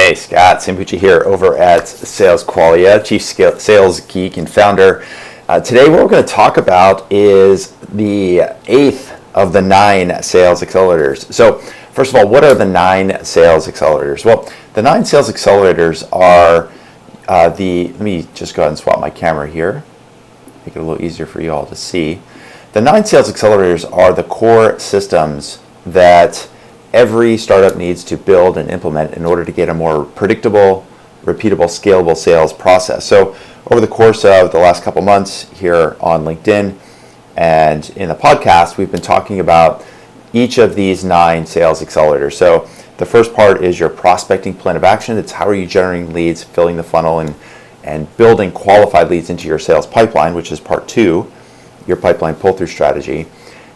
Hey, Scott Sambucci here over at Sales Qualia, Chief Sales Geek and Founder. Today what we're going to talk about is the 8th of the 9 sales accelerators. So first of all, what are the 9 sales accelerators? Well, the 9 sales accelerators are let me just go ahead and swap my camera here, make it a little easier for you all to see. The 9 sales accelerators are the core systems that every startup needs to build and implement in order to get a more predictable, repeatable, scalable sales process. So over the course of the last couple months here on LinkedIn and in the podcast, we've been talking about each of these 9 sales accelerators. So the first part is your prospecting plan of action. It's how are you generating leads, filling the funnel, and building qualified leads into your sales pipeline, which is part 2, your pipeline pull-through strategy.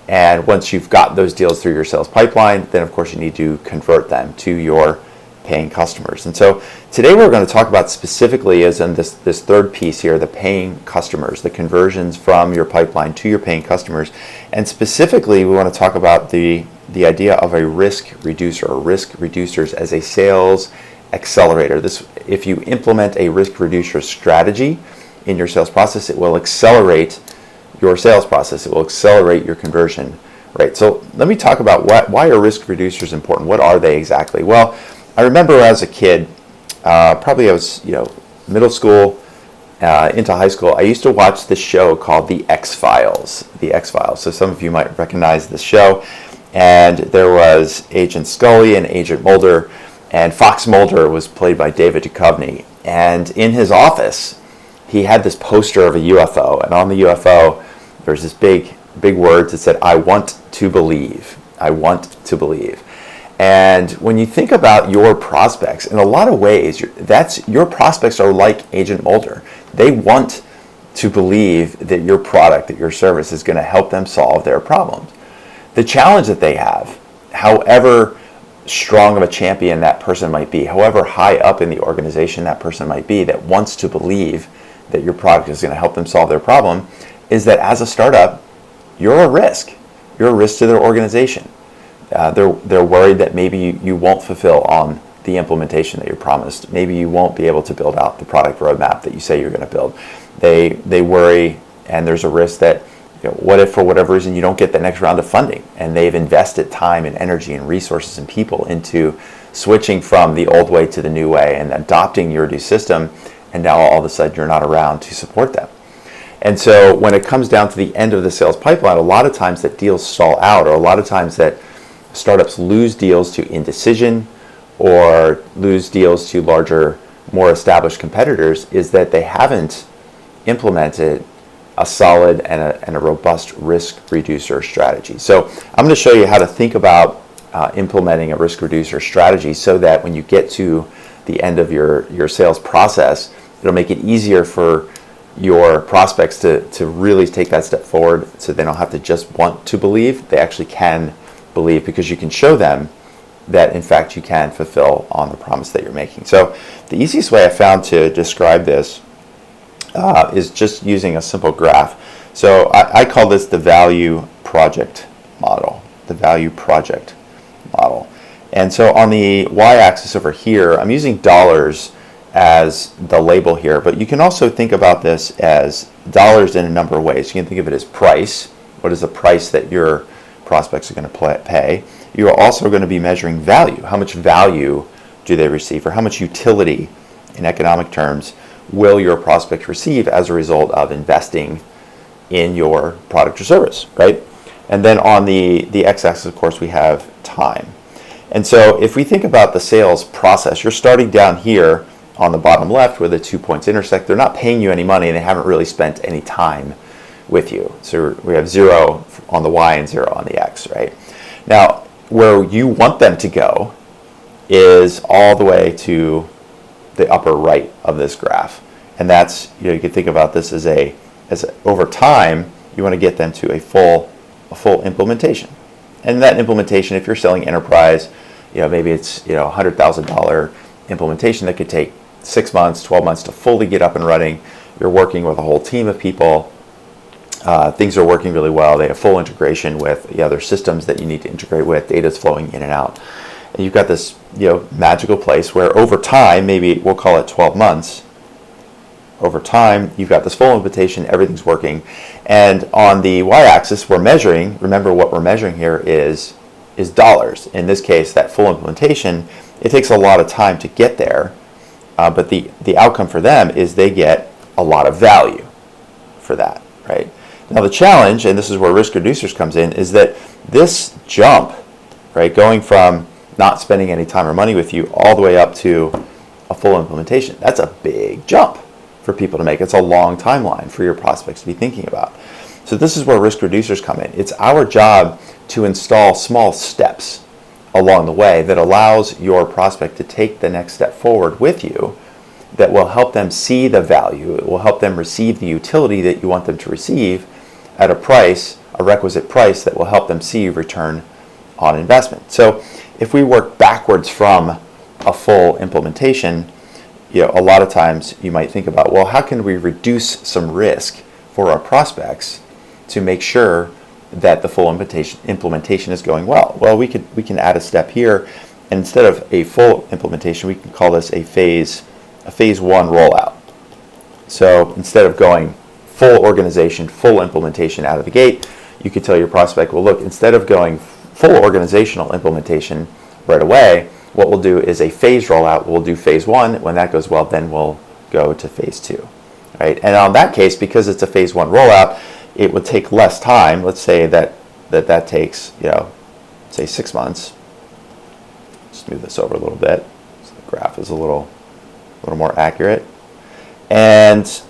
And once you've got those deals through your sales pipeline, then of course you need to convert them to your paying customers. And so today we're going to talk about specifically is in this third piece here, the paying customers, the conversions from your pipeline to your paying customers. And specifically we want to talk about the idea of a risk reducer or risk reducers as a sales accelerator. If you implement a risk reducer strategy in your sales process, it will accelerate your sales process. It will accelerate your conversion rate. So let me talk about why are risk reducers important? What are they exactly? Well, I remember as a kid, probably I was middle school into high school, I used to watch this show called The X-Files. The X-Files. So some of you might recognize this show. And there was Agent Scully and Agent Mulder, and Fox Mulder was played by David Duchovny. And in his office, he had this poster of a UFO, and on the UFO, there's this big words that said, "I want to believe." I want to believe. And when you think about your prospects, in a lot of ways, your prospects are like Agent Mulder. They want to believe that your product, that your service is going to help them solve their problems. The challenge that they have, however strong of a champion that person might be, however high up in the organization that person might be that wants to believe that your product is going to help them solve their problem, is that as a startup, you're a risk. You're a risk to their organization. They're worried that maybe you won't fulfill on the implementation that you promised. Maybe you won't be able to build out the product roadmap that you say you're going to build. They worry, and there's a risk that what if for whatever reason you don't get the next round of funding, and they've invested time and energy and resources and people into switching from the old way to the new way and adopting your new system, and now all of a sudden you're not around to support them. And so when it comes down to the end of the sales pipeline, a lot of times that deals stall out, or a lot of times that startups lose deals to indecision or lose deals to larger, more established competitors, is that they haven't implemented a solid and a robust risk reducer strategy. So I'm going to show you how to think about implementing a risk reducer strategy so that when you get to the end of your sales process, it'll make it easier for your prospects to really take that step forward, so they don't have to just want to believe, they actually can believe, because you can show them that in fact you can fulfill on the promise that you're making. So the easiest way I found to describe this is just using a simple graph. So I call this the value project model. The value project model. And so on the y-axis over here, I'm using dollars as the label here, but you can also think about this as dollars in a number of ways. You can think of it as price. What is the price that your prospects are going to pay? You are also going to be measuring value. How much value do they receive, or how much utility in economic terms will your prospect receive as a result of investing in your product or service, right? And then on the x-axis, of course, we have time. And so if we think about the sales process, you're starting down here on the bottom left where the 2 points intersect. They're not paying you any money, and they haven't really spent any time with you. So we have 0 on the y and 0 on the x, right? Now, where you want them to go is all the way to the upper right of this graph. And that's, you can think about this as over time, you want to get them to a full implementation. And that implementation, if you're selling enterprise, maybe it's $100,000 implementation that could take 6 months, 12 months to fully get up and running. You're working with a whole team of people. Things are working really well. They have full integration with the other systems that you need to integrate with. Data's flowing in and out. And you've got this, magical place where over time, maybe we'll call it 12 months, over time, you've got this full implementation, everything's working. And on the y-axis, we're measuring, remember what we're measuring here is dollars. In this case, that full implementation, it takes a lot of time to get there, but the outcome for them is they get a lot of value for that, right? Now the challenge, and this is where risk reducers comes in, is that this jump, right, going from not spending any time or money with you all the way up to a full implementation, that's a big jump for people to make. It's a long timeline for your prospects to be thinking about. So this is where risk reducers come in. It's our job to install small steps along the way that allows your prospect to take the next step forward with you, that will help them see the value. It will help them receive the utility that you want them to receive at a price, a requisite price that will help them see return on investment. So if we work backwards from a full implementation, a lot of times you might think about, well, how can we reduce some risk for our prospects to make sure that the full implementation is going well? Well, we can add a step here, and instead of a full implementation, we can call this a phase one rollout. So instead of going full organization, full implementation out of the gate, you could tell your prospect, well, look, instead of going full organizational implementation right away, what we'll do is a phase rollout. We'll do phase one. When that goes well, then we'll go to phase two, right? And on that case, because it's a phase one rollout, it would take less time. Let's say that takes, say 6 months. Let's move this over a little bit so the graph is a little more accurate. And so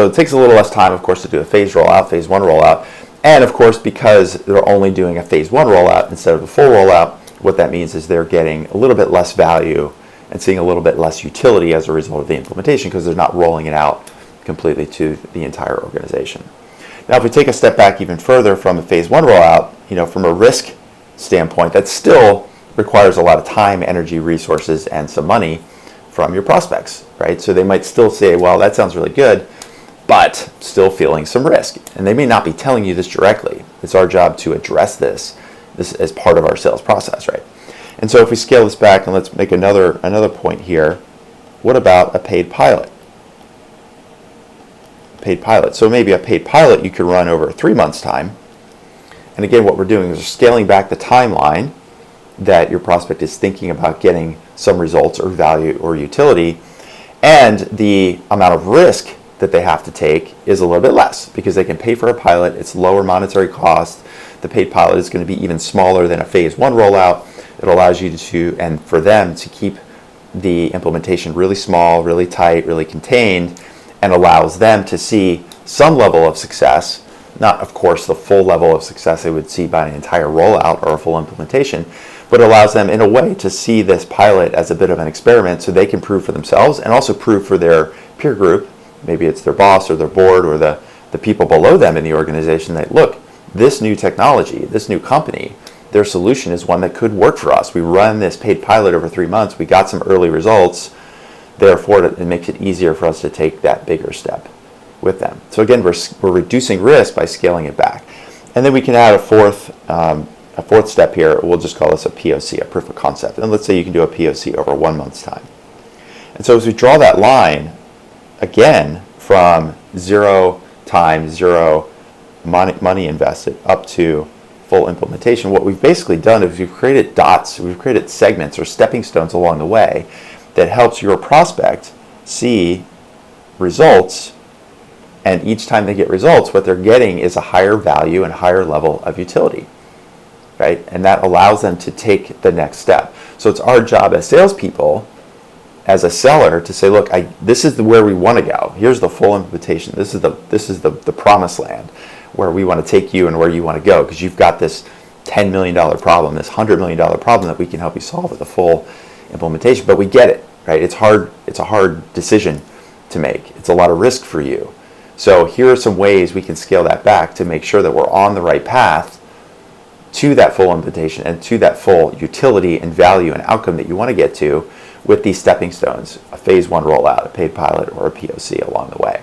it takes a little less time, of course, to do a phase rollout, phase one rollout. And of course, because they're only doing a phase one rollout instead of a full rollout, what that means is they're getting a little bit less value and seeing a little bit less utility as a result of the implementation, because they're not rolling it out completely to the entire organization. Now, if we take a step back even further from a phase one rollout, from a risk standpoint, that still requires a lot of time, energy, resources, and some money from your prospects, right? So they might still say, well, that sounds really good, but still feeling some risk. And they may not be telling you this directly. It's our job to address this as part of our sales process, right? And so if we scale this back, and let's make another point here, what about a paid pilot? Paid pilot. So maybe a paid pilot you could run over 3 months' time. And again, what we're doing is we're scaling back the timeline that your prospect is thinking about getting some results or value or utility, and the amount of risk that they have to take is a little bit less, because they can pay for a pilot. It's lower monetary cost. The paid pilot is going to be even smaller than a phase one rollout. It allows you to, and for them to keep the implementation really small, really tight, really contained, and allows them to see some level of success, not of course the full level of success they would see by an entire rollout or a full implementation, but allows them in a way to see this pilot as a bit of an experiment so they can prove for themselves and also prove for their peer group, maybe it's their boss or their board or the people below them in the organization, that look, this new technology, this new company, their solution is one that could work for us. We run this paid pilot over 3 months. We got some early results. Therefore, it makes it easier for us to take that bigger step with them. So again, we're reducing risk by scaling it back. And then we can add a fourth step here. We'll just call this a POC, a proof of concept. And let's say you can do a POC over 1 month's time. And so as we draw that line, again, from 0 time, 0 money invested up to full implementation, what we've basically done is we've created dots, we've created segments or stepping stones along the way that helps your prospect see results, and each time they get results, what they're getting is a higher value and higher level of utility, right? And that allows them to take the next step. So it's our job as salespeople, as a seller, to say, look, this is where we want to go. Here's the full implementation. This is the promised land where we want to take you and where you want to go, because you've got this $10 million problem, this $100 million problem that we can help you solve with a full implementation. But we get it, right? It's hard. It's a hard decision to make. It's a lot of risk for you. So here are some ways we can scale that back to make sure that we're on the right path to that full implementation and to that full utility and value and outcome that you want to get to with these stepping stones, a phase one rollout, a paid pilot, or a POC along the way.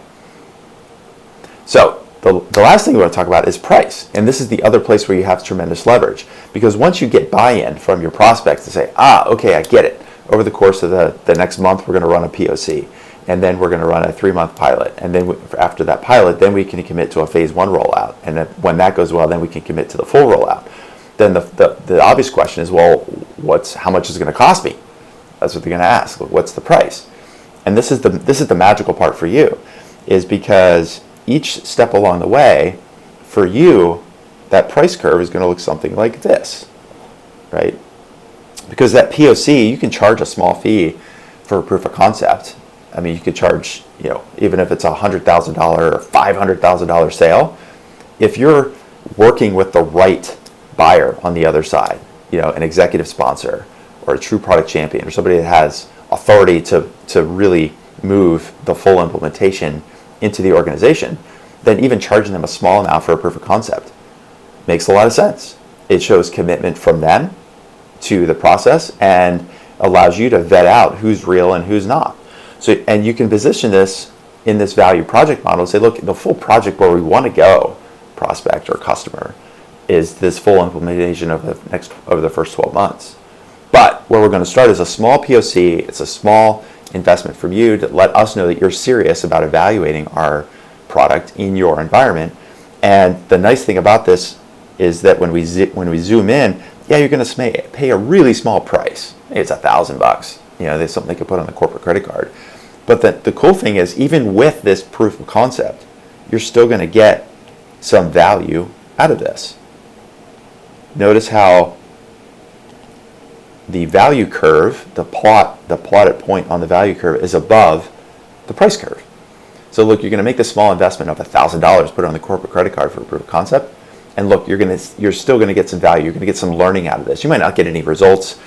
So The last thing we want to talk about is price. And this is the other place where you have tremendous leverage. Because once you get buy-in from your prospects to say, okay, I get it. Over the course of the next month, we're going to run a POC. And then we're going to run a 3-month pilot. And then after that pilot, then we can commit to a phase 1 rollout. And then when that goes well, then we can commit to the full rollout. Then the obvious question is, well, how much is it going to cost me? That's what they're going to ask. What's the price? And this is the magical part for you, is because each step along the way, for you, that price curve is going to look something like this, right? Because that POC, you can charge a small fee for a proof of concept. I mean, you could charge, even if it's a $100,000 or $500,000 sale, if you're working with the right buyer on the other side, an executive sponsor or a true product champion or somebody that has authority to really move the full implementation into the organization, then even charging them a small amount for a proof of concept makes a lot of sense. It shows commitment from them to the process and allows you to vet out who's real and who's not. So, and you can position this in this value project model and say, look, the full project where we want to go, prospect or customer, is this full implementation of the first 12 months. But where we're going to start is a small POC. It's a small investment from you to let us know that you're serious about evaluating our product in your environment. And the nice thing about this is that when we zoom in, you're going to pay a really small price. Maybe it's $1,000. There's something they could put on the corporate credit card. But the cool thing is, even with this proof of concept, you're still going to get some value out of this. Notice how the value curve, the plotted point on the value curve, is above the price curve. So look, you're going to make this small investment of $1,000, put it on the corporate credit card for a proof of concept, and look, you're still going to get some value. You're going to get some learning out of this. You might not get any results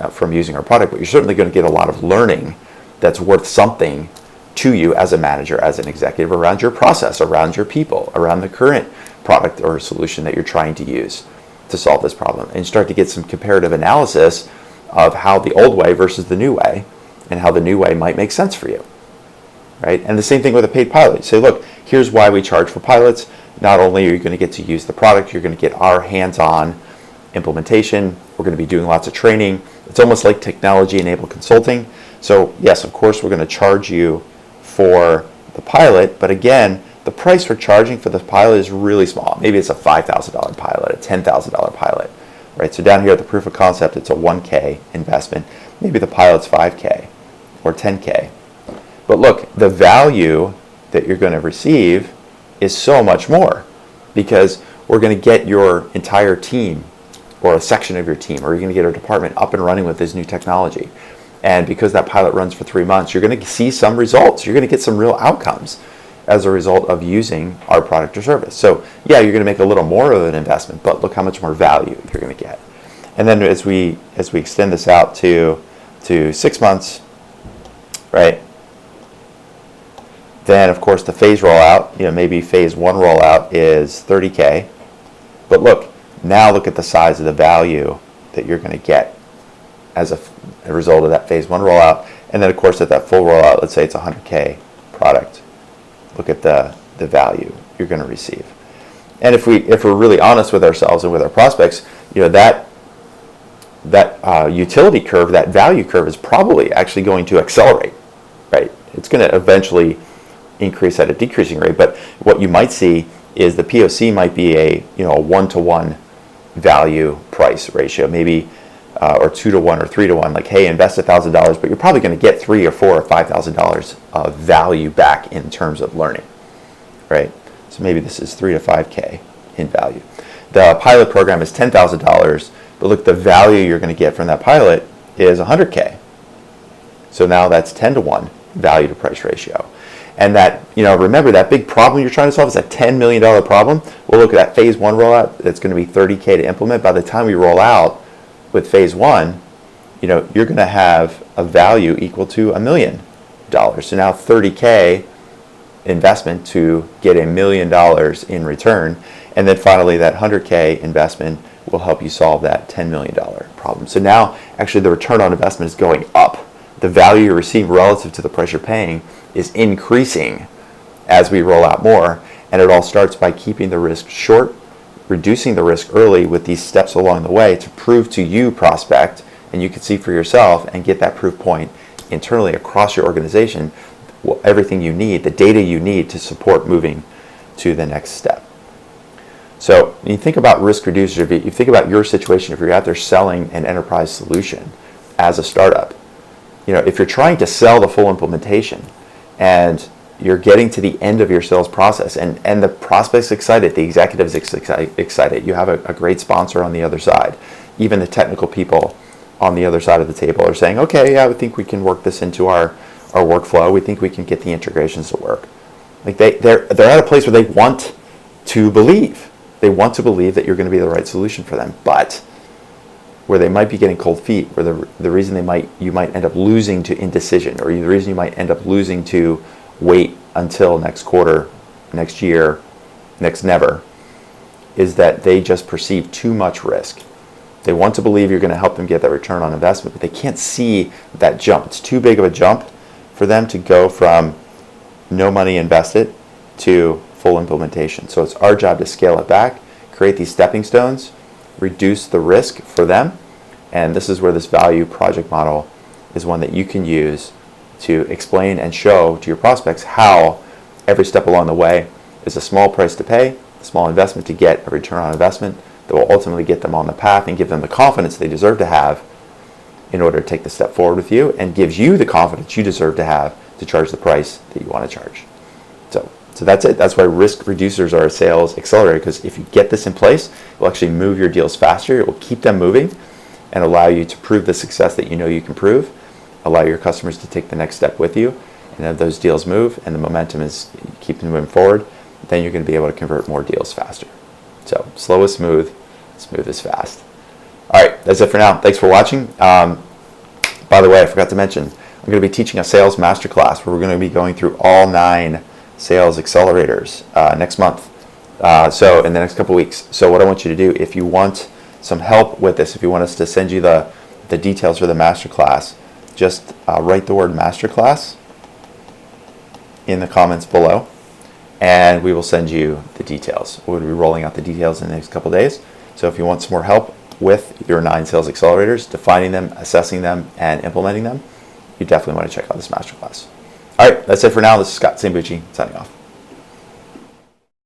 from using our product, but you're certainly going to get a lot of learning that's worth something to you as a manager, as an executive, around your process, around your people, around the current product or solution that you're trying to use to solve this problem, and start to get some comparative analysis of how the old way versus the new way, and how the new way might make sense for you, right? And the same thing with a paid pilot. You say, look, here's why we charge for pilots. Not only are you going to get to use the product, you're going to get our hands-on implementation. We're going to be doing lots of training. It's almost like technology-enabled consulting. So yes, of course, we're going to charge you for the pilot, but again, the price we're charging for the pilot is really small. Maybe it's a $5,000 pilot, a $10,000 pilot, right? So down here at the proof of concept, it's a $1,000 investment. Maybe the pilot's $5,000 or $10,000. But look, the value that you're going to receive is so much more, because we're going to get your entire team or a section of your team, or you're going to get a department up and running with this new technology. And because that pilot runs for 3 months, you're going to see some results. You're going to get some real outcomes as a result of using our product or service. So yeah, you're going to make a little more of an investment, but look how much more value you're going to get. And then as we extend this out to 6 months, right? Then of course the phase rollout, maybe phase 1 rollout is $30,000. But look at the size of the value that you're going to get as a result of that phase 1 rollout. And then of course at that full rollout, let's say it's a $100,000 product. Look at the value you're going to receive. And if we're really honest with ourselves and with our prospects, that utility curve, that value curve, is probably actually going to accelerate, right? It's going to eventually increase at a decreasing rate, but what you might see is the POC might be a 1-to-1 value price ratio, maybe or 2-to-1 or 3-to-1. Like, hey, invest $1,000, but you're probably going to get $3,000 or $4,000 or $5,000 of value back in terms of learning, right? So maybe this is $3,000 to $5,000 in value. The pilot program is $10,000, but look, the value you're going to get from that pilot is $100,000. So now that's 10-to-1 value to price ratio. And that, remember, that big problem you're trying to solve is a $10 million problem. Well, look at that phase 1 rollout. It's going to be $30,000 to implement. By the time we roll out with phase 1, you're going to have a value equal to $1 million. So now $30,000 investment to get $1 million in return. And then finally, that $100,000 investment will help you solve that $10 million problem. So now actually the return on investment is going up. The value you receive relative to the price you're paying is increasing as we roll out more. And it all starts by keeping the risk short, reducing the risk early with these steps along the way to prove to you, prospect, and you can see for yourself and get that proof point internally across your organization, everything you need, the data you need to support moving to the next step. So when you think about risk reducers, if you think about your situation, if you're out there selling an enterprise solution as a startup, if you're trying to sell the full implementation and you're getting to the end of your sales process and the prospect's excited, the executive's excited, you have a great sponsor on the other side, even the technical people on the other side of the table are saying, okay, yeah, we think we can work this into our workflow. We think we can get the integrations to work. Like they're at a place where they want to believe. They want to believe that you're going to be the right solution for them. But where they might be getting cold feet, where the reason you might end up losing to indecision, or the reason you might end up losing to wait until next quarter, next year, next never, is that they just perceive too much risk. They want to believe you're going to help them get that return on investment, but they can't see that jump. It's too big of a jump for them to go from no money invested to full implementation. So it's our job to scale it back, create these stepping stones, reduce the risk for them, and this is where this value project model is one that you can use to explain and show to your prospects how every step along the way is a small price to pay, a small investment to get a return on investment that will ultimately get them on the path and give them the confidence they deserve to have in order to take the step forward with you, and gives you the confidence you deserve to have to charge the price that you want to charge. So that's it. That's why risk reducers are a sales accelerator, because if you get this in place, it will actually move your deals faster. It will keep them moving and allow you to prove the success that you know you can prove, allow your customers to take the next step with you, and if those deals move and the momentum is keeping moving forward, then you're going to be able to convert more deals faster. So slow is smooth, smooth is fast. All right, that's it for now. Thanks for watching. By the way, I forgot to mention, I'm going to be teaching a sales masterclass where we're going to be going through all 9 sales accelerators next month. So in the next couple weeks. So what I want you to do, if you want some help with this, if you want us to send you the details for the masterclass, just write the word masterclass in the comments below, and we will send you the details. We'll be rolling out the details in the next couple days. So if you want some more help with your 9 sales accelerators, defining them, assessing them, and implementing them, you definitely want to check out this masterclass. All right, that's it for now. This is Scott Sambucci signing off.